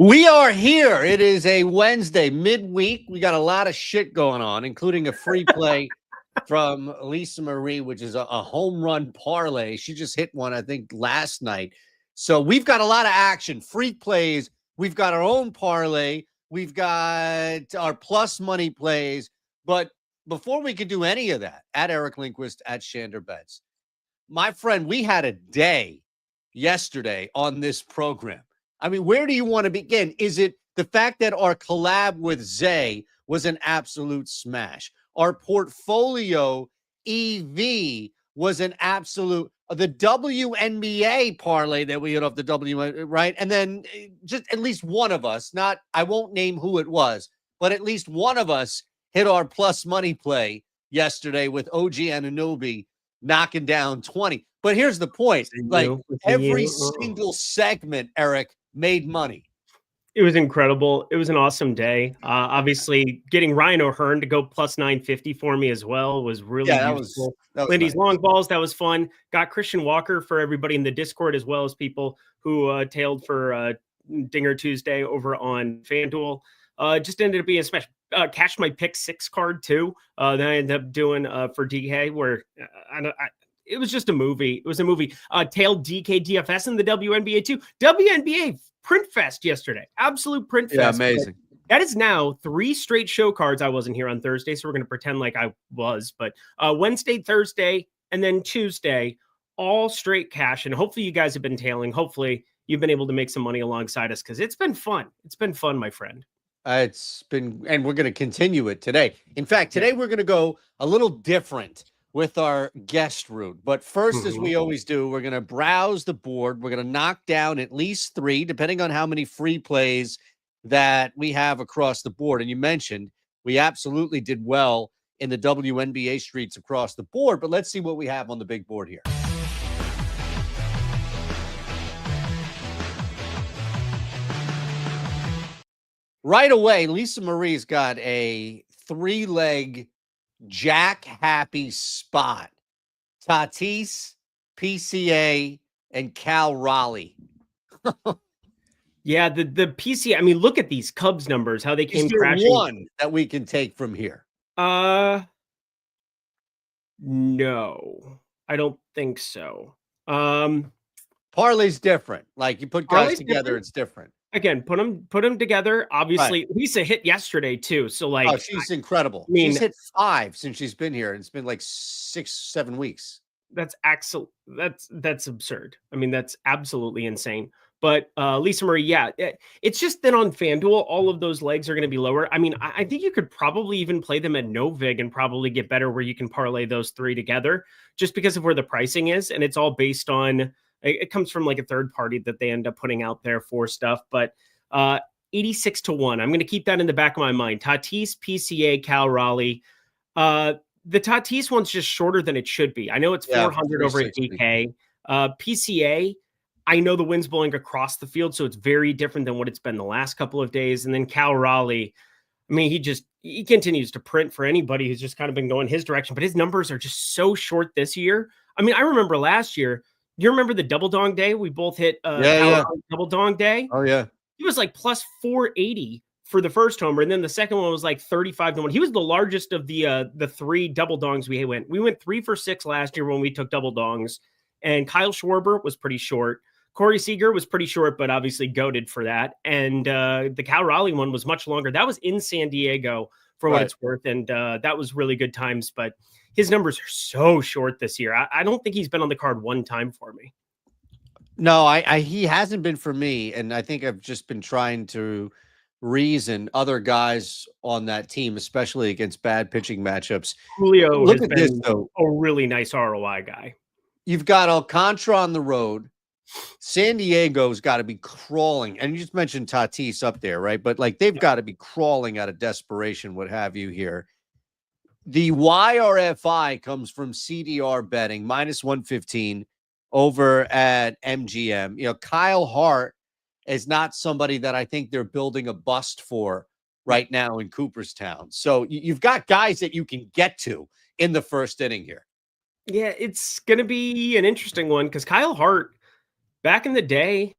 We are here. It is a Wednesday, midweek. We got a lot of shit going on, including a free play from Lisa Marie, which is a home run parlay. She just hit one, I think, last night. So we've got a lot of action, free plays. We've got our own parlay. We've got our plus money plays. But before we could do any of that, at Eric Lindquist, at Shander Bets, my friend, we had a day yesterday on this program. I mean, where do you want to begin? Is it the fact that our collab with Zay was an absolute smash? Our portfolio EV was an absolute, the WNBA parlay that we hit off the W, right? And then just at least one of us, I won't name who it was, but at least one of us hit our plus money play yesterday with OG Anunoby knocking down 20. But here's the point. Like every single segment, Eric, made money. It was incredible. It was an awesome day. Obviously, getting Ryan O'Hearn to go plus 950 for me as well was really useful. That was Lindy's nice. Long balls, that was fun. Got Christian Walker for everybody in the Discord, as well as people who tailed for Dinger Tuesday over on FanDuel. Just ended up being a smash. Cashed my pick 6 card too. Then I ended up doing for DK, where it was just a movie. It was a movie. Tailed DK DFS in the WNBA too. WNBA print fest yesterday. Absolute print fest. Yeah, amazing. That is now 3 straight show cards. I wasn't here on Thursday, so we're going to pretend like I was. But Wednesday, Thursday, and then Tuesday, all straight cash. And hopefully you guys have been tailing. Hopefully you've been able to make some money alongside us, because it's been fun. It's been fun, my friend. It's been, and we're going to continue it today. In fact, today we're going to go a little different with our guest route. But first, as we always do, we're going to browse the board. We're going to knock down at least 3, depending on how many free plays that we have across the board. And you mentioned we absolutely did well in the WNBA streets across the board. But let's see what we have on the big board here. Right away, Lisa Marie's got a 3-leg Jack Happy spot. Tatis, PCA, and Cal Raleigh. Yeah, the PCA. I mean, look at these Cubs numbers, how they came crashing. One that we can take from here. No, I don't think so. Parlay's different. Like you put guys together, it's different. Again, put them together. Obviously, right. Lisa hit yesterday too. So like, she's incredible. I mean, she's hit 5 since she's been here. It's been like 6-7 weeks. That's that's absurd. I mean, that's absolutely insane. But Lisa Marie, yeah, it's just that on FanDuel, all of those legs are going to be lower. I mean, I think you could probably even play them at no vig and probably get better, where you can parlay those 3 together, just because of where the pricing is, and it's all based on. It comes from like a third party that they end up putting out there for stuff, but 86-1. I'm going to keep that in the back of my mind. Tatis, PCA, Cal Raleigh. The Tatis one's just shorter than it should be. I know it's 400 over at DK. PCA, I know the wind's blowing across the field, so it's very different than what it's been the last couple of days. And then Cal Raleigh, I mean, he continues to print for anybody who's just kind of been going his direction, but his numbers are just so short this year. I mean, I remember last year. You remember the double dong day? We both hit double dong day. Oh, yeah. He was like plus 480 for the first homer. And then the second one was like 35-1. He was the largest of the 3 double dongs we went. We went 3 for 6 last year when we took double dongs. And Kyle Schwarber was pretty short. Corey Seager was pretty short, but obviously goated for that. And the Cal Raleigh one was much longer. That was in San Diego for what it's worth. And that was really good times. But his numbers are so short this year. I don't think he's been on the card one time for me. No, he hasn't been for me. And I think I've just been trying to reason other guys on that team, especially against bad pitching matchups. Julio has been a really nice ROI guy. You've got Alcantara on the road. San Diego's got to be crawling. And you just mentioned Tatis up there, right? But like they've got to be crawling out of desperation, what have you here. The YRFI comes from CDR betting, minus 115 over at MGM. You know, Kyle Hart is not somebody that I think they're building a bust for right now in Cooperstown. So you've got guys that you can get to in the first inning here. Yeah, it's going to be an interesting one because Kyle Hart, back in the day,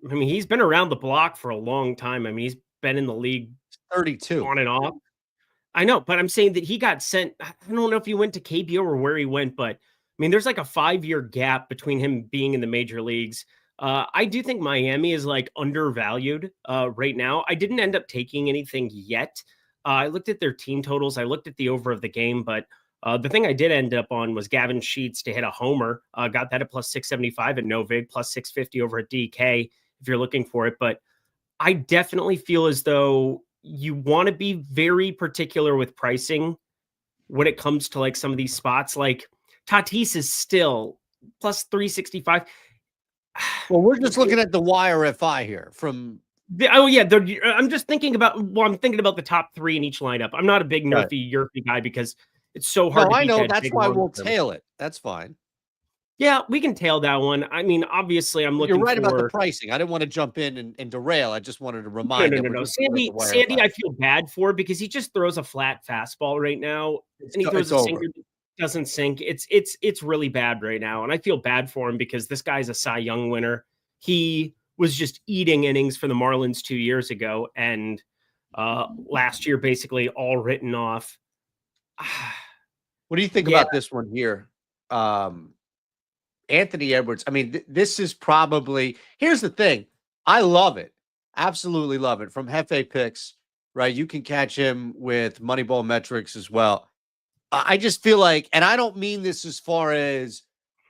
I mean, he's been around the block for a long time. I mean, he's been in the league 32 on and off. I know, but I'm saying that he got sent. I don't know if he went to KBO or where he went, but I mean, there's like a 5-year gap between him being in the major leagues. I do think Miami is like undervalued right now. I didn't end up taking anything yet. I looked at their team totals. I looked at the over of the game, but the thing I did end up on was Gavin Sheets to hit a homer. Got that at plus 675 at Novig, plus 650 over at DK if you're looking for it. But I definitely feel as though you want to be very particular with pricing when it comes to like some of these spots. Like Tatis is still plus 365. Well, we're just looking at the YRFI here from. I'm just thinking about. Well, I'm thinking about the top 3 in each lineup. I'm not a big nerfy guy because it's so hard. No, I know that's why we'll tail it. That's fine. Yeah, we can tail that one. I mean, obviously, I'm looking. You're right about the pricing. I didn't want to jump in and derail. I just wanted to remind. No. Sandy, I feel bad for because he just throws a flat fastball right now, and he throws a sinker that doesn't sink. It's really bad right now, and I feel bad for him because this guy's a Cy Young winner. He was just eating innings for the Marlins 2 years ago, and last year basically all written off. What do you think about this one here? Anthony Edwards. I mean, this is probably, here's the thing. I love it. Absolutely love it. From Hefe Picks, right? You can catch him with Moneyball Metrics as well. I just feel like, and I don't mean this as far as,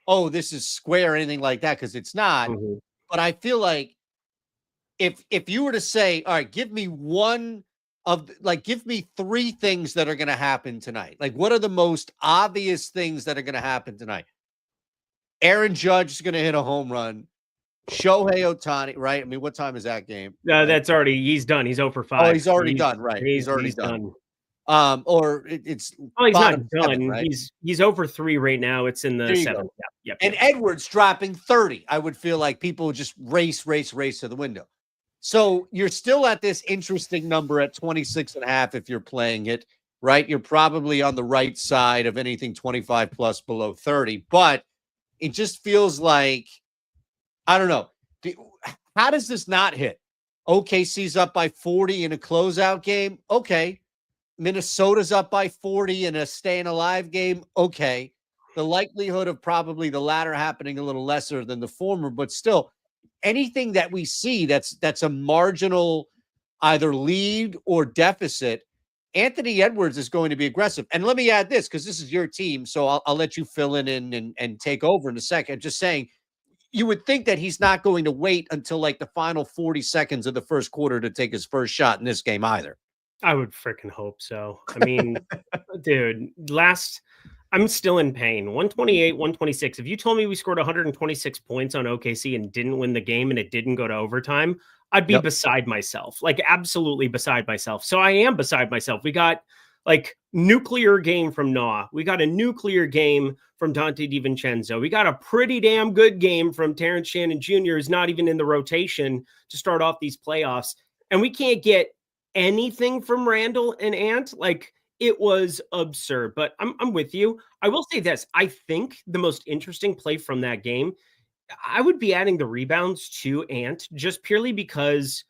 oh, this is square or anything like that, because it's not. Mm-hmm. But I feel like if you were to say, all right, give me give me 3 things that are going to happen tonight. Like, what are the most obvious things that are going to happen tonight? Aaron Judge is going to hit a home run. Shohei Ohtani, right? I mean, what time is that game? That's already, he's done. He's 0 for 5. Oh, he's already done, right? He's already done. Or it's he's not done. 7, right? He's 0 for 3 right now. It's in the 7th. Yep. And Edwards dropping 30. I would feel like people just race to the window. So you're still at this interesting number at 26.5 if you're playing it, right? You're probably on the right side of anything 25 plus below 30, but it just feels like, I don't know. How does this not hit? OKC's up by 40 in a closeout game. Okay. Minnesota's up by 40 in a staying alive game. Okay. The likelihood of probably the latter happening a little lesser than the former, but still anything that we see that's a marginal either lead or deficit, Anthony Edwards is going to be aggressive. And let me add this, because this is your team, so I'll let you fill in and take over in a second. Just saying, you would think that he's not going to wait until like the final 40 seconds of the first quarter to take his first shot in this game either. I would freaking hope so. I mean, dude, I'm still in pain. 128, 126. If you told me we scored 126 points on OKC and didn't win the game and it didn't go to overtime, I'd be beside myself, like absolutely beside myself. So I am beside myself. We got like nuclear game from Noah. We got a nuclear game from Dante DiVincenzo. We got a pretty damn good game from Terrence Shannon Jr., who's not even in the rotation to start off these playoffs. And we can't get anything from Randall and Ant. Like, it was absurd, but I'm with you. I will say this. I think the most interesting play from that game, I would be adding the rebounds to Ant just purely because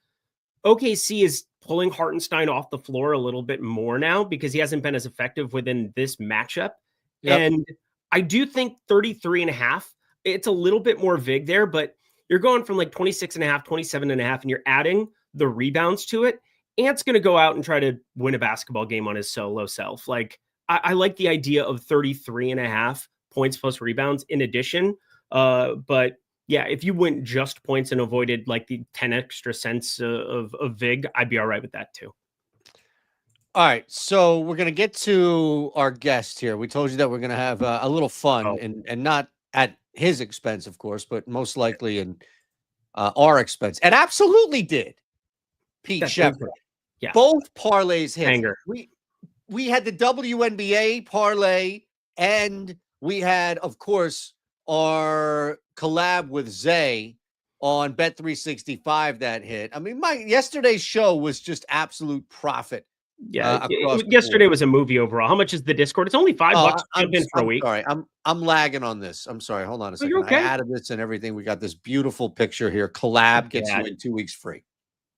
OKC is pulling Hartenstein off the floor a little bit more now because he hasn't been as effective within this matchup. Yep. And I do think 33.5, it's a little bit more vig there, but you're going from like 26.5, 27.5, and you're adding the rebounds to it. Ant's going to go out and try to win a basketball game on his solo self. Like, I like the idea of 33.5 points plus rebounds in addition. But yeah, if you went just points and avoided like the 10 extra cents of vig, I'd be all right with that too. All right. So we're going to get to our guest here. We told you that we're going to have a little fun and not at his expense, of course, but most likely in our expense. And absolutely did. Pete Shepard. Yeah. Both parlays hit. Anger. We had the WNBA parlay, and we had, of course, our collab with Zay on Bet365 that hit. I mean, yesterday's show was just absolute profit Yeah, across the yesterday board. was a movie overall. How much is the Discord? It's only $5 to jump in for a week. Sorry. I'm lagging on this. I'm sorry. Hold on a Oh, you're second. I okay. added this and everything. We got this beautiful picture here. Collab gets you in 2 weeks free.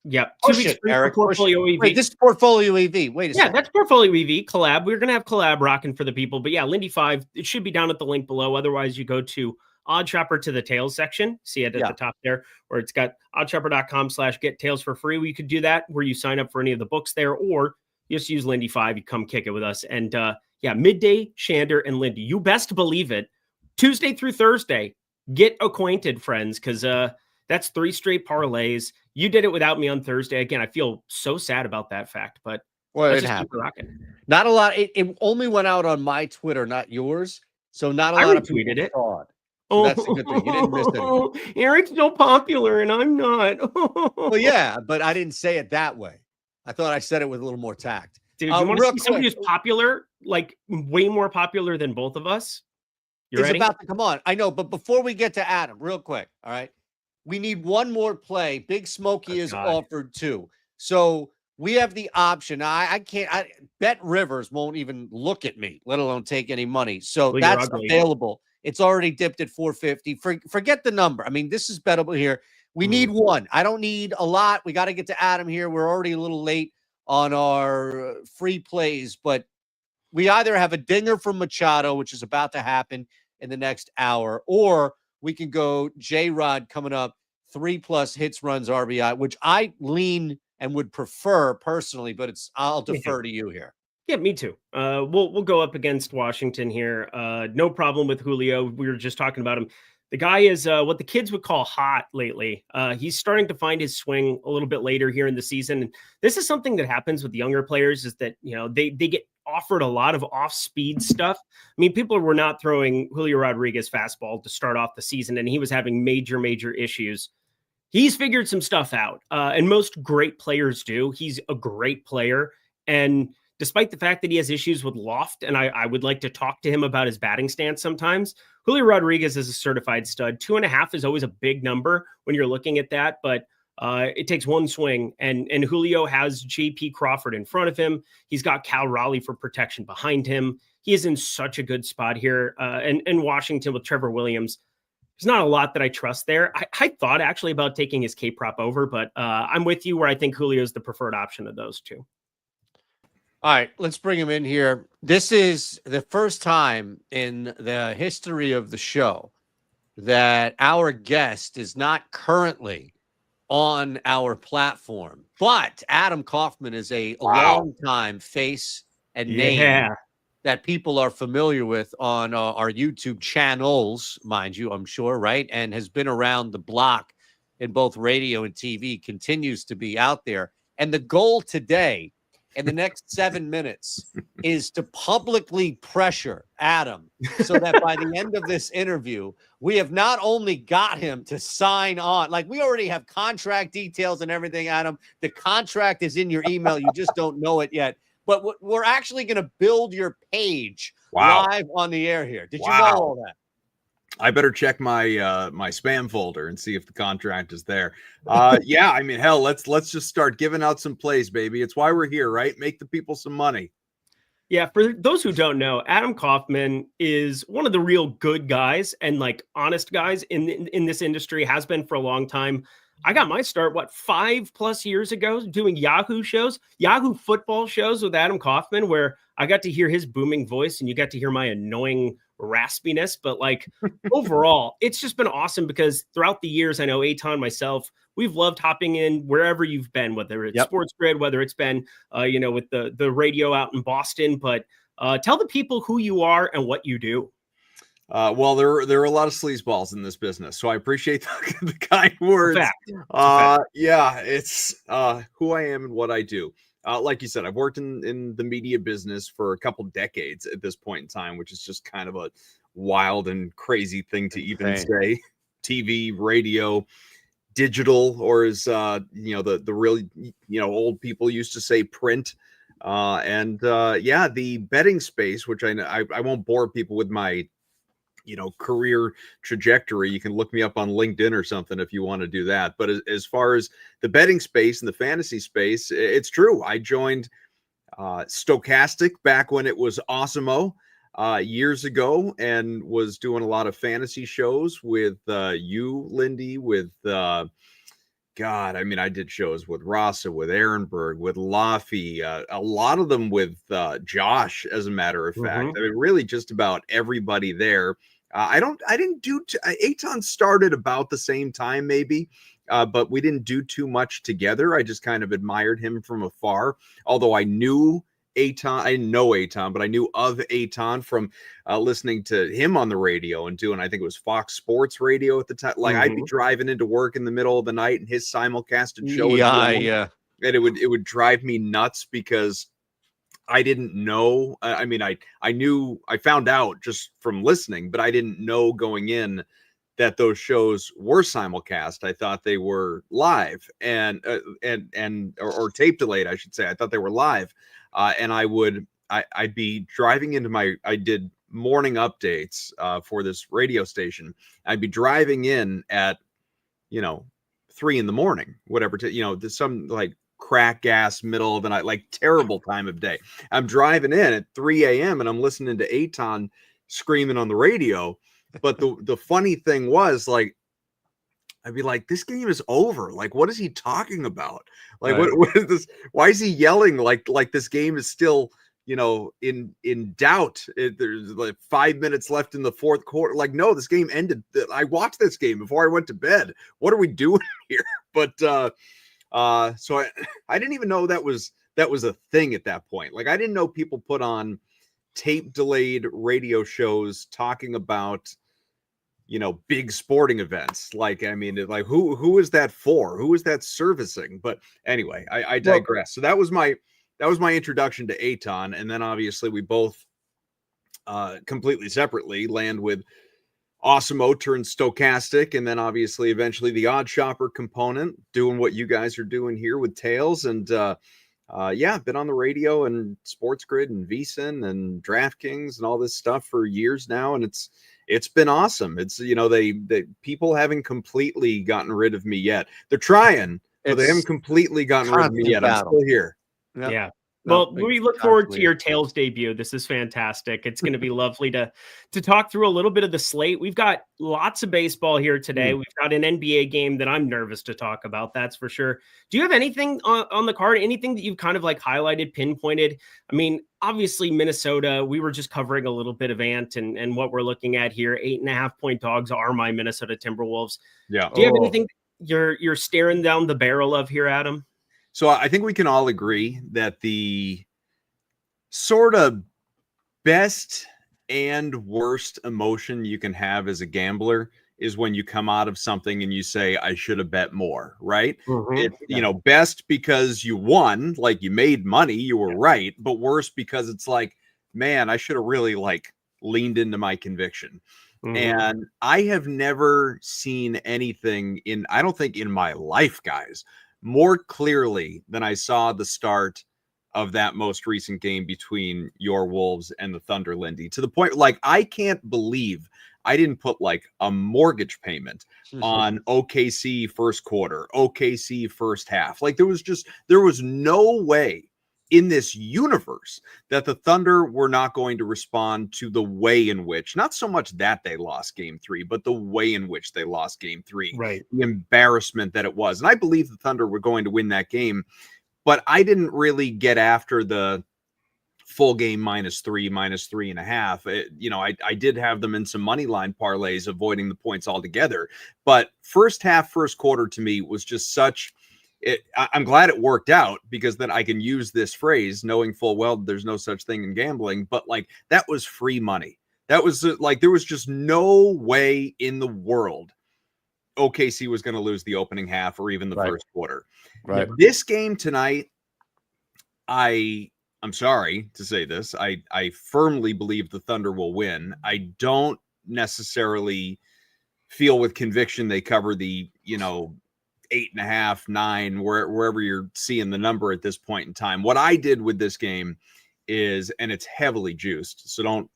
Yep. Push it, Eric. Portfolio EV. Wait, this is Portfolio EV. Wait a second. That's Portfolio EV collab. We're gonna have collab rocking for the people. But yeah, Lindy 5, it should be down at the link below. Otherwise, you go to OddsShopper to the tails section. See it at the top there, where it's got oddshopper.com/get tails for free. We could do that where you sign up for any of the books there, or you just use Lindy 5. You come kick it with us. And midday, Shander and Lindy. You best believe it. Tuesday through Thursday. Get acquainted, friends, because that's 3 straight parlays. You did it without me on Thursday. Again, I feel so sad about that fact, but it happened. Not a lot. It only went out on my Twitter, not yours. So not a lot of people tweeted it. saw it. So that's a good thing. You didn't miss anything. Eric's so popular and I'm not. Well, yeah, but I didn't say it that way. I thought I said it with a little more tact. Dude, you want to see somebody who's popular, like way more popular than both of us? It's about to come on. I know, but before we get to Adam, real quick, all right? We need one more play. Big Smokey is offered too. So we have the option. I can't. Bet Rivers won't even look at me, let alone take any money. So that's available. It's already dipped at 450. Forget the number. I mean, this is bettable here. We need one. I don't need a lot. We got to get to Adam here. We're already a little late on our free plays, but we either have a dinger from Machado, which is about to happen in the next hour, or we can go J-Rod coming up, 3+ hits, runs, RBI, which I lean and would prefer personally, but I'll defer to you here. Yeah, me too. We'll go up against Washington here. No problem with Julio. We were just talking about him. The guy is what the kids would call hot lately. He's starting to find his swing a little bit later here in the season. And this is something that happens with younger players, is that, they get offered a lot of off-speed stuff. I mean, people were not throwing Julio Rodriguez fastball to start off the season, and he was having major issues. He's figured some stuff out, and most great players do. He's a great player, and despite the fact that he has issues with loft, and I would like to talk to him about his batting stance sometimes, Julio Rodriguez is a certified stud. 2.5 is always a big number when you're looking at that, but it takes one swing, and Julio has J.P. Crawford in front of him. He's got Cal Raleigh for protection behind him. He is in such a good spot here. And Washington with Trevor Williams, there's not a lot that I trust there. I thought actually about taking his K-prop over, but I'm with you where I think Julio is the preferred option of those two. All right, let's bring him in here. This is the first time in the history of the show that our guest is not currently on our platform, but Adam Kaufman is a long-time face and name that people are familiar with on our YouTube channels, mind you, I'm sure, right? And has been around the block in both radio and TV, continues to be out there. And the goal today, in the next 7 minutes, is to publicly pressure Adam so that by the end of this interview, we have not only got him to sign on, like we already have contract details and everything, Adam. The contract is in your email. You just don't know it yet. But we're actually going to build your page live on the air here. Did you know all that? I better check my my spam folder and see if the contract is there. Yeah, I mean, hell, let's just start giving out some plays, baby. It's why we're here, right? Make the people some money. Yeah, for those who don't know, Adam Kaufman is one of the real good guys and like honest guys in this industry, has been for a long time. I got my start, 5+ years ago, doing Yahoo football shows with Adam Kaufman, where I got to hear his booming voice and you got to hear my annoying raspiness. But like overall, it's just been awesome because throughout the years, I know Eitan, myself, we've loved hopping in wherever you've been, whether it's Sports Grid, whether it's been, with the radio out in Boston. But tell the people who you are and what you do. Well, there are a lot of sleazeballs in this business, so I appreciate the kind words. Yeah, it's who I am and what I do. Like you said, I've worked in the media business for a couple decades at this point in time, which is just kind of a wild and crazy thing to even say. TV, radio, digital, or as the really old people used to say, print. The betting space, which I won't bore people with my career trajectory. You can look me up on LinkedIn or something if you want to do that. But as far as the betting space and the fantasy space, it's true. I joined Stochastic back when it was Awesome-O years ago, and was doing a lot of fantasy shows with you, Lindy, with God, I mean, I did shows with Rasa, with Ehrenberg, with Laffy, a lot of them with Josh, as a matter of fact. I mean, really just about everybody there. I didn't do, Aton started about the same time, maybe, but we didn't do too much together. I just kind of admired him from afar, although I knew Aton. I didn't know Aton, but I knew of Aton from listening to him on the radio and doing, I think it was Fox Sports Radio at the time. Like I'd be driving into work in the middle of the night and his simulcasted show. Yeah. And it would drive me nuts because I didn't know. I mean, I knew, I found out just from listening, but I didn't know going in that those shows were simulcast. I thought they were live and tape delayed, I should say. I thought they were live. And I'd be driving into I did morning updates for this radio station. I'd be driving in at, 3 a.m, whatever, some like crack gas middle of the night, like terrible time of day. I'm driving in at 3 a.m. and I'm listening to Aton screaming on the radio. But the funny thing was, like, I'd be like, this game is over. Like, what is he talking about? Like, right. what is this? Why is he yelling like this game is still, in doubt? There's like 5 minutes left in the fourth quarter. Like, no, this game ended. I watched this game before I went to bed. What are we doing here? But so I didn't even know that was a thing at that point. Like, I didn't know people put on tape delayed radio shows talking about, big sporting events. Like, I mean, like who is that for? Who is that servicing? But anyway, I digress. So that was my introduction to Aton. And then obviously we both completely separately land with Awesome-O turned Stochastic, and then obviously eventually the OddsShopper component, doing what you guys are doing here with Tails. And been on the radio and Sports Grid and VSiN and DraftKings and all this stuff for years now, and it's been awesome. It's they people haven't completely gotten rid of me yet. They're trying, but they haven't completely gotten rid of me yet. I'm still here. Yeah. Well, we look forward to your Tails debut. This is fantastic. It's going to be lovely to talk through a little bit of the slate. We've got lots of baseball here today. We've got an NBA game that I'm nervous to talk about, that's for sure. Do you have anything on the card, anything that you've kind of like highlighted, pinpointed? I mean, obviously Minnesota, we were just covering a little bit of Ant and what we're looking at here. 8.5-point dogs are my Minnesota Timberwolves. Yeah. Do you have anything you're staring down the barrel of here, Adam? So I think we can all agree that the sort of best and worst emotion you can have as a gambler is when you come out of something and you say, I should have bet more, right? It's, best because you won, like you made money, you were right, but worse because it's like, man, I should have really like leaned into my conviction. And I have never seen anything I don't think in my life, guys, more clearly than I saw the start of that most recent game between your Wolves and the Thunder, Lindy, to the point, like, I can't believe I didn't put like a mortgage payment on OKC first quarter, OKC first half. Like, there was no way in this universe that the Thunder were not going to respond to the way in which, not so much that they lost game 3, but the way in which they lost game 3, right? The embarrassment that it was. And I believe the Thunder were going to win that game, but I didn't really get after the full game -3, -3.5. I did have them in some money line parlays, avoiding the points altogether. But first half, first quarter to me was just such. I'm glad it worked out, because then I can use this phrase knowing full well there's no such thing in gambling, but like, that was free money. That was like, there was just no way in the world OKC was going to lose the opening half or even the first quarter. Right. This game tonight, I'm sorry to say this, I firmly believe the Thunder will win. I don't necessarily feel with conviction they cover the, 8.5, 9, wherever you're seeing the number at this point in time. What I did with this game is, and it's heavily juiced, so don't,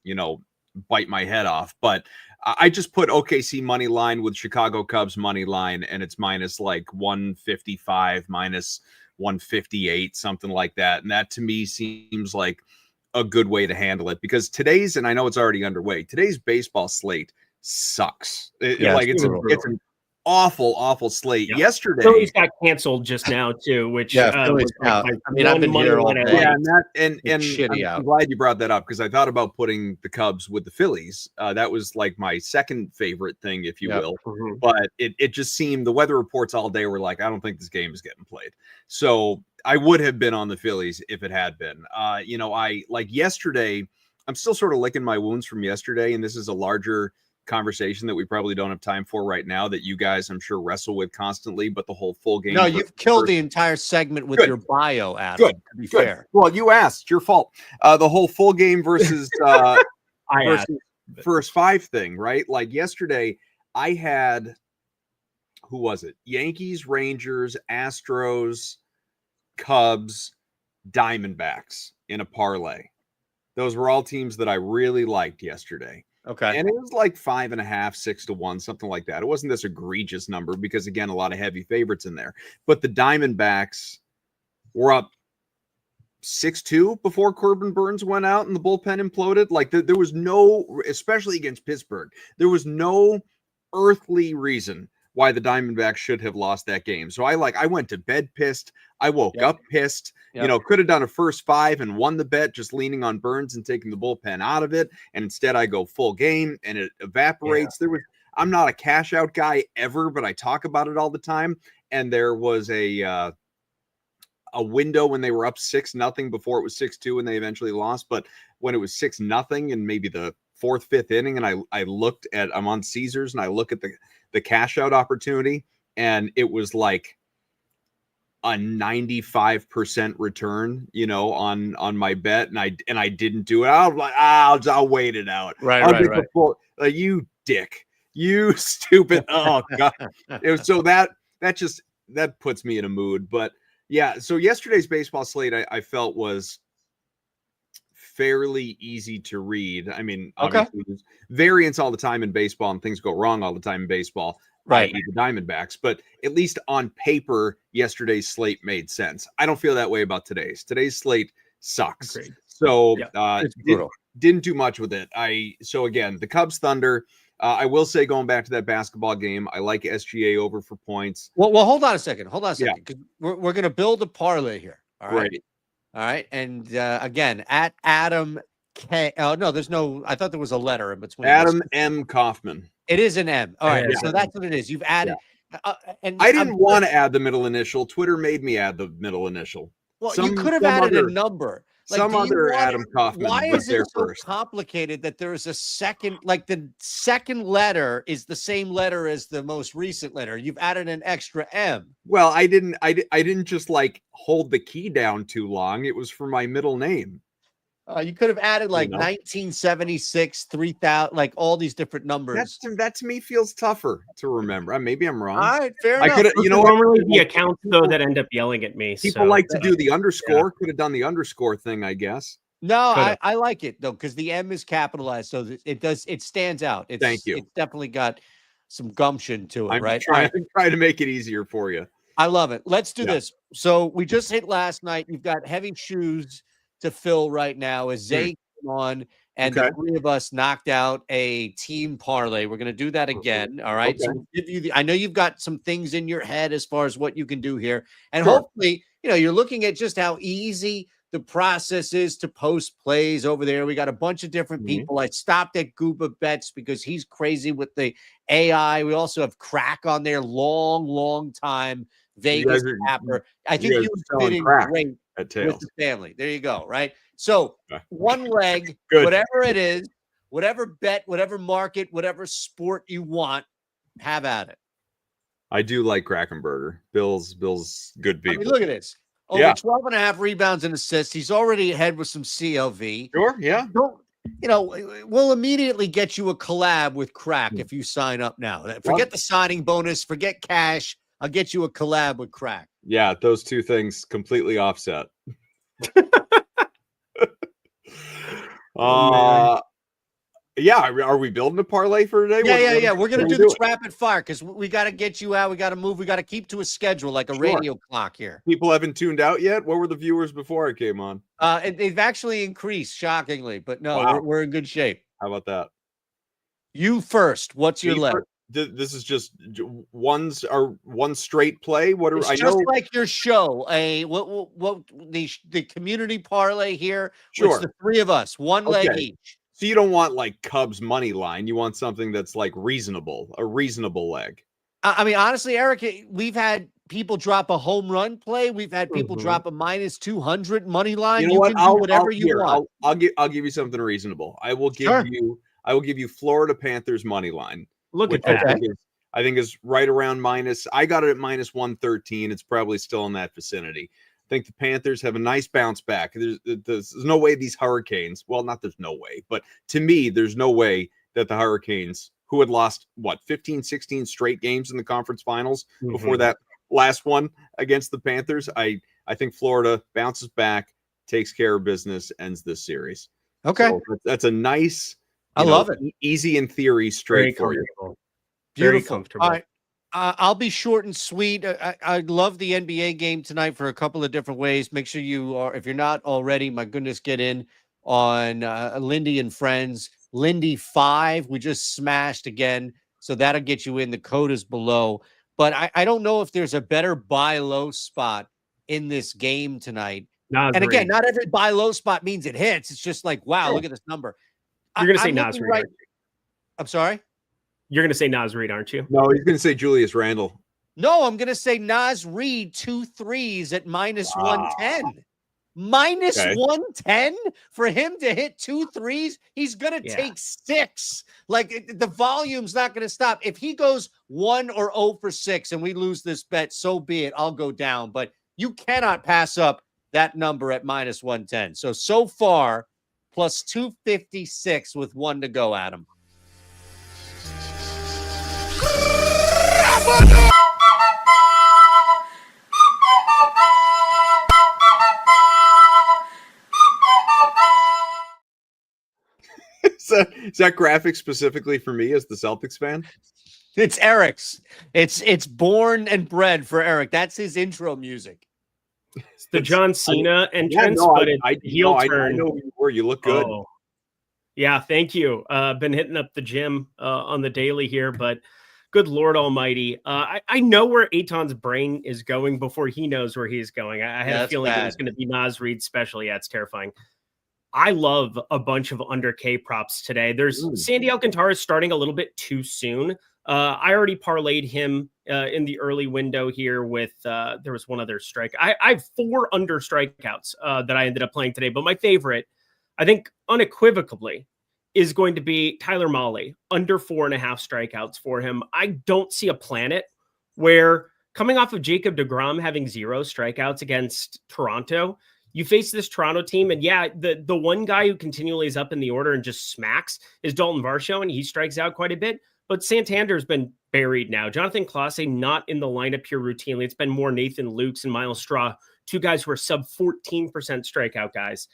bite my head off, but I just put OKC money line with Chicago Cubs money line, and it's minus like 155, minus 158, something like that. And that to me seems like a good way to handle it, because today's, and I know it's already underway, today's baseball slate sucks. It's an awful slate. Yeah. Yesterday, Phillies got canceled just now too, which Phillies was out. I mean, I've been here all day. Yeah, and shitty I'm glad you brought that up, because I thought about putting the Cubs with the Phillies. That was like my second favorite thing, if you will. Mm-hmm. But it just seemed, the weather reports all day were like, I don't think this game is getting played. So I would have been on the Phillies if it had been. I like yesterday. I'm still sort of licking my wounds from yesterday, and this is a larger conversation that we probably don't have time for right now, that you guys, I'm sure, wrestle with constantly. But the whole full game. No, you've killed the entire segment with your bio, Adam. Good. To be fair. Well, you asked. Your fault. The whole full game versus first five thing, right? Like yesterday, I had, who was it? Yankees, Rangers, Astros, Cubs, Diamondbacks in a parlay. Those were all teams that I really liked yesterday. Okay. And it was like 5.5, 6-1, something like that. It wasn't this egregious number, because again, a lot of heavy favorites in there. But the Diamondbacks were up 6-2 before Corbin Burns went out and the bullpen imploded. Like there was no, especially against Pittsburgh, there was no earthly reason why the Diamondbacks should have lost that game. So I went to bed pissed. I woke up pissed. Could have done a first five and won the bet, just leaning on Burns and taking the bullpen out of it. And instead I go full game and it evaporates. I'm not a cash out guy ever, but I talk about it all the time. And there was a window when they were up 6-0 before it was 6-2 and they eventually lost. But when it was 6-0 and maybe the fourth, fifth inning, and I looked at, I'm on Caesars and I look at the cash out opportunity, and it was like a 95% return, on my bet. And I didn't do it. I was like, I'll wait it out. Right. You dick, you stupid. Oh God. That puts me in a mood. But yeah, so yesterday's baseball slate, I felt was fairly easy to read. I mean, obviously there's variance all the time in baseball and things go wrong all the time in baseball, right? The Diamondbacks, but at least on paper, yesterday's slate made sense. I don't feel that way about today's. Today's slate sucks. Agreed. So didn't do much with it. So again, the Cubs Thunder. I will say, going back to that basketball game, I like SGA over for points. Well, hold on a second. Because we're going to build a parlay here. All right. Great. All right. And again, at Adam K. Oh, no, there's no. I thought there was a letter in between. Adam M. Kaufman. It is an M. All right. So that's what it is. You've added. And I didn't want to add the middle initial. Twitter made me add the middle initial. Well, you could have added a number. Adam Kaufman. Why is it so complicated that there is a second, like the second letter is the same letter as the most recent letter? You've added an extra M. Well, I didn't just like hold the key down too long. It was for my middle name. You could have added like 1976, 3000, like all these different numbers. That to me feels tougher to remember. Maybe I'm wrong. All right, fair enough. I could, normally the accounts though that end up yelling at me. People like to do the underscore. Could have done the underscore thing, I guess. No, I like it though, because the M is capitalized, so it stands out. Thank you. It's definitely got some gumption to it, right? Trying to make it easier for you. I love it. Let's do this. So we just hit last night. You've got heavy shoes to fill right now as Zay came on, and the three of us knocked out a team parlay. We're going to do that again. All right. So we'll give you I know you've got some things in your head as far as what you can do here. And hopefully, you're looking at just how easy the process is to post plays over there. We got a bunch of different people. I stopped at Gooba Bets because he's crazy with the AI. We also have Crack on there, long time Vegas capper. I think you would fit in great with the family. There you go. Right. So one leg, whatever it is, whatever bet, whatever market, whatever sport you want, have at it. I do like Krakenberger. Bill's good people. I mean, look at this. Over 12.5 rebounds and assists. He's already ahead with some CLV. Sure. Yeah. We'll immediately get you a collab with Crack if you sign up now. Forget the signing bonus. Forget cash. I'll get you a collab with Crack. Yeah, those two things completely offset. Yeah, are we building a parlay for today? Yeah. We're gonna do this rapid fire because we got to get you out. We got to move. We got to keep to a schedule like a radio clock here. People haven't tuned out yet. What were the viewers before I came on? They've actually increased shockingly, but no, Wow. we're in good shape. How about that? You first. What's your leg? This is just one straight play. What are it's I just know? like your show? What the community parlay here? Sure, it's the three of us, one leg each. So you don't want like Cubs money line. You want something that's like reasonable, a reasonable leg. I mean, honestly, Eric, we've had people drop a home run play. We've had people drop a minus 200 money line. You know what? Can do whatever you want. I'll give you something reasonable. I will give you Florida Panthers money line. Look at that. I think is right around minus. I got it at minus 113. It's probably still in that vicinity. I think the Panthers have a nice bounce back. There's no way these Hurricanes, well, not there's no way, but to me, there's no way that the Hurricanes, who had lost, 15, 16 straight games in the conference finals before that last one against the Panthers, I think Florida bounces back, takes care of business, ends this series. Okay. So that's a nice, I love it. Easy in theory, straight for you. Very comfortable. All right. I'll be short and sweet. I love the NBA game tonight for a couple of different ways. Make sure you are, if you're not already, my goodness, get in on Lindy and Friends. Lindy 5, we just smashed again. So that'll get you in. The code is below. But I don't know if there's a better buy low spot in this game tonight. And again, not every buy low spot means it hits. It's just like, wow, look at this number. You're going to say Nas Reed. Right. I'm sorry? You're going to say Nas Reed, aren't you? No, he's going to say Julius Randle. No, I'm going to say Nas Reed 2 threes at minus 110. Minus 110 for him to hit 2 threes. He's going to take 6. Like the volume's not going to stop. If he goes 1 or 0 for 6 and we lose this bet, so be it. I'll go down. But you cannot pass up that number at minus 110. So far, plus 256 with 1 to go, Adam. Is that graphic specifically for me as the Celtics fan? It's Eric's. It's born and bred for Eric. That's his intro music. It's the John Cena entrance, but it's heel turn. I know you were. You look good. Oh. Yeah, thank you. Been hitting up the gym on the daily here, but good Lord Almighty. I know where Eitan's brain is going before he knows where he's going. I had a feeling it was going to be Nas Reed special. Yeah, it's terrifying. I love a bunch of under K props today. There's Sandy Alcantara starting a little bit too soon. I already parlayed him in the early window here with there was one other strike. I have 4 under strikeouts that I ended up playing today, but my favorite, I think unequivocally, is going to be Tyler Mahle, under 4.5 strikeouts for him. I don't see a planet where, coming off of Jacob deGrom having 0 strikeouts against Toronto, you face this Toronto team, and the one guy who continually is up in the order and just smacks is Dalton Varsho, and he strikes out quite a bit. But Santander's been buried now. Jonathan Clase not in the lineup here routinely. It's been more Nathan Lukes and Miles Straw, 2 guys who are sub 14% strikeout guys.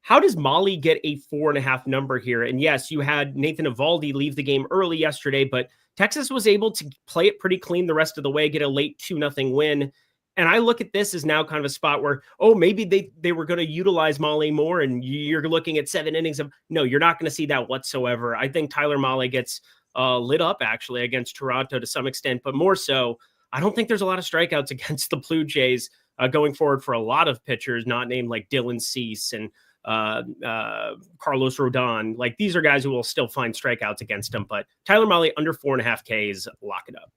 How does Mahle get a 4.5 number here? And yes, you had Nathan Eovaldi leave the game early yesterday, but Texas was able to play it pretty clean the rest of the way, get a late 2-0 win. And I look at this as now kind of a spot where, maybe they were going to utilize Mahle more, and you're looking at 7 innings of, no, you're not going to see that whatsoever. I think Tyler Mahle gets lit up actually against Toronto to some extent, but more so, I don't think there's a lot of strikeouts against the Blue Jays going forward for a lot of pitchers, not named like Dylan Cease and Carlos Rodon. Like, these are guys who will still find strikeouts against them, but Tyler Mahle under 4.5 Ks, lock it up.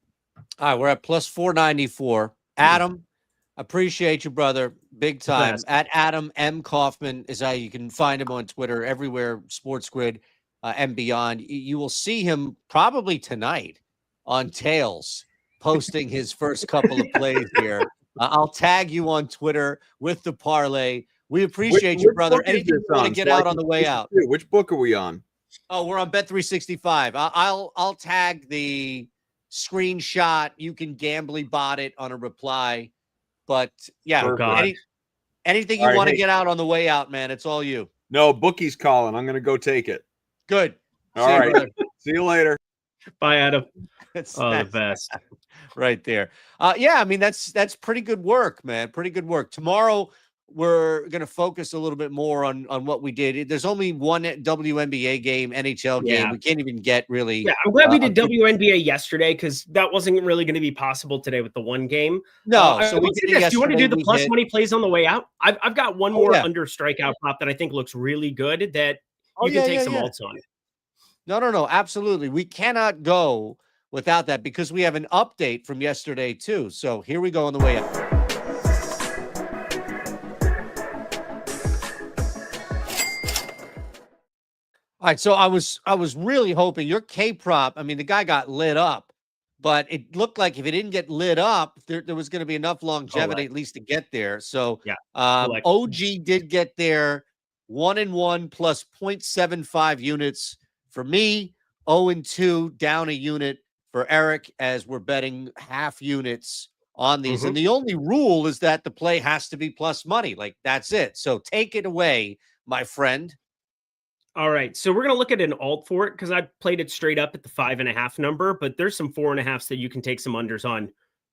All right, we're at plus 494. Adam, appreciate you, brother. Big time. At Adam M. Kaufman is how you can find him on Twitter, everywhere, Sports Grid and beyond. You will see him probably tonight on Tails posting his first couple of plays here. I'll tag you on Twitter with the parlay. We appreciate you, brother. Anything you want to get out on the way out? Which book are we on? Oh, we're on Bet365. I'll tag the screenshot. You can gambly bot it on a reply. But yeah, anything you want to get out on the way out, man, it's all you. No, bookie's calling. I'm going to go take it. Good. All right. See you later. Bye, Adam. That's the best. Right there. Yeah, I mean, that's pretty good work, man. Pretty good work. Tomorrow, we're going to focus a little bit more on what we did. There's only one WNBA game, NHL game. We can't even get really. Yeah, I'm glad we did WNBA yesterday because that wasn't really going to be possible today with the one game. No, so we did it yesterday. Do you want to do the plus money plays on the way out? I've got one more under strikeout prop that I think looks really good that you can take some alts on. No, absolutely. We cannot go without that because we have an update from yesterday too. So here we go on the way out. All right, so I was really hoping your K prop. I mean, the guy got lit up, but it looked like if it didn't get lit up, there was going to be enough longevity at least to get there. So OG did get there 1-1 plus 0.75 units for me. 0-2 down a unit for Eric as we're betting half units on these. And the only rule is that the play has to be plus money. Like that's it. So take it away, my friend. All right. So we're going to look at an alt for it because I played it straight up at the 5.5 number, but there's some 4.5s that you can take some unders on.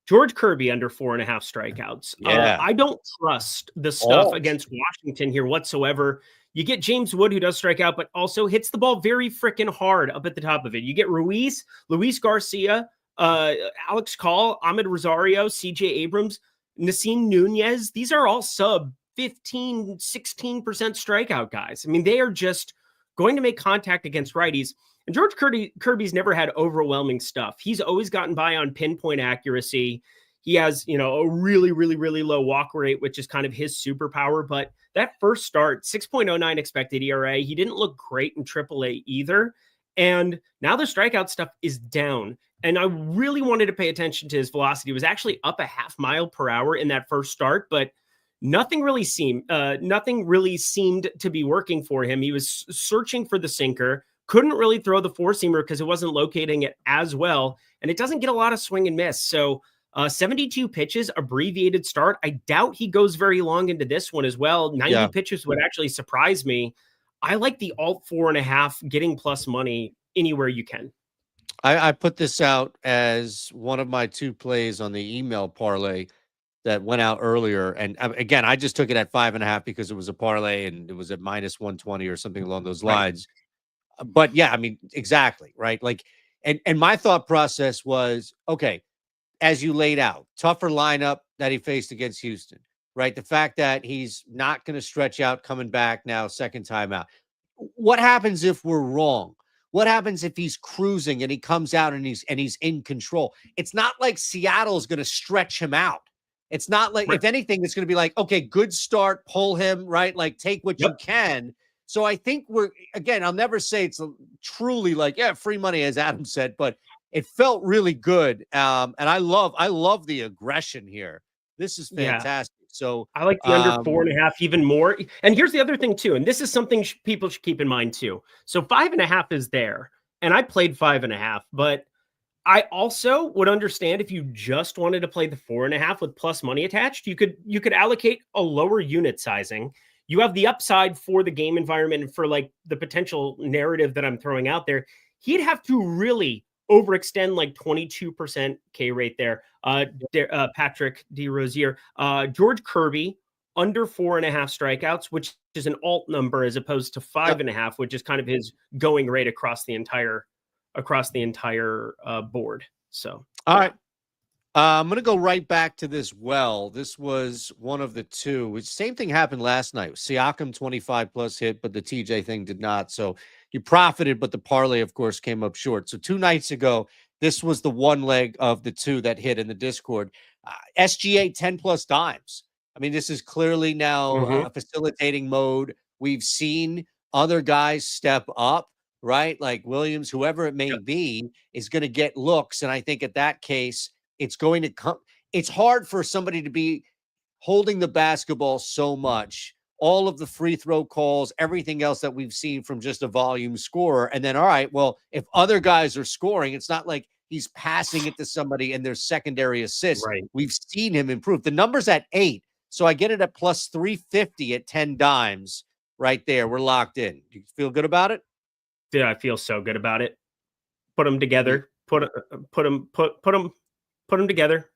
George Kirby under 4.5 strikeouts. I don't trust the stuff against Washington here whatsoever. You get James Wood, who does strike out, but also hits the ball very freaking hard up at the top of it. You get Luis Garcia, Alex Call, Ahmed Rosario, CJ Abrams, Nassim Nunez. These are all sub 15, 16% strikeout guys. I mean, they are just going to make contact against righties. And George Kirby's never had overwhelming stuff. He's always gotten by on pinpoint accuracy. He has, a really, really, really low walk rate, which is kind of his superpower. But that first start, 6.09 expected ERA, he didn't look great in AAA either. And now the strikeout stuff is down. And I really wanted to pay attention to his velocity. It was actually up a half mile per hour in that first start, but nothing really seemed to be working for him. He was searching for the sinker, couldn't really throw the four-seamer because it wasn't locating it as well. And it doesn't get a lot of swing and miss. So 72 pitches, abbreviated start. I doubt he goes very long into this one as well. 90 pitches would actually surprise me. I like the alt 4.5 getting plus money anywhere you can. I put this out as one of my 2 plays on the email parlay that went out earlier. And again, I just took it at 5.5 because it was a parlay and it was at minus 120 or something along those lines. But yeah, I mean, exactly. Right. Like, and my thought process was, okay, as you laid out, tougher lineup that he faced against Houston, right? The fact that he's not going to stretch out coming back now, second time out. What happens if we're wrong? What happens if he's cruising and he comes out and he's in control? It's not like Seattle's going to stretch him out. It's not like, if anything, it's going to be like, okay, good start, pull him, right? Like take what you can. So I think again, I'll never say it's truly like, free money, as Adam said, but it felt really good. And I love the aggression here. This is fantastic. So I like the under 4.5 even more. And here's the other thing too. And this is something people should keep in mind too. So 5.5 is there. And I played 5.5, but I also would understand if you just wanted to play the 4.5 with plus money attached, you could allocate a lower unit sizing. You have the upside for the game environment and for like the potential narrative that I'm throwing out there. He'd have to really overextend like 22% K rate there. Patrick DeRosier, George Kirby under 4.5 strikeouts, which is an alt number as opposed to 5.5, which is kind of his going rate across the entire board. So, all right. I'm going to go right back to this. This was one of the 2. Same thing happened last night. Siakam 25 plus hit, but the TJ thing did not. So you profited, but the parlay, of course, came up short. So 2 nights ago, this was the one leg of the 2 that hit in the Discord. SGA 10 plus dimes. I mean, this is clearly now facilitating mode. We've seen other guys step up, right? Like Williams, whoever it may be, is going to get looks. And I think at that case, it's going to come. It's hard for somebody to be holding the basketball so much, all of the free throw calls, everything else that we've seen from just a volume scorer. And then, all right, well, if other guys are scoring, it's not like he's passing it to somebody and there's secondary assists. Right. We've seen him improve. The number's at 8. So I get it at plus 350 at 10 dimes right there. We're locked in. You feel good about it? Dude, I feel so good about it. Put them together. Put them together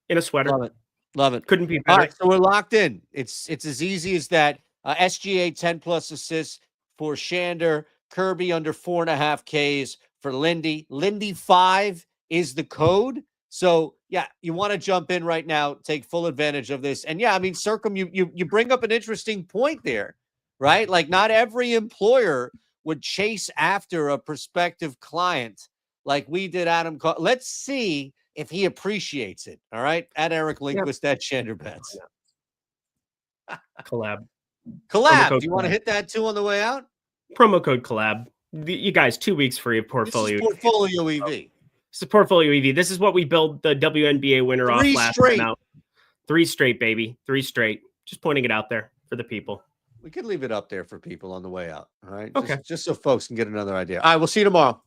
in a sweater. Love it. Couldn't be better. All right, so we're locked in. It's as easy as that. SGA 10+ assists for Shander. Kirby under 4.5 Ks for Lindy. Lindy 5 is the code. So yeah, you want to jump in right now, take full advantage of this. And yeah, I mean, Circum, you bring up an interesting point there, right? Like not every employer would chase after a prospective client like we did Adam. Let's see if he appreciates it. All right. At Eric Lindquist, at Shander Bets. Collab. Do you want to hit that too on the way out? Promo code collab. You guys, 2 weeks free of portfolio. This is portfolio EV. This is portfolio EV. This is what we built the WNBA winner off last time out. 3 straight, baby. 3 straight. Just pointing it out there for the people. We could leave it up there for people on the way out. All right. Okay. Just so folks can get another idea. All right. We'll see you tomorrow.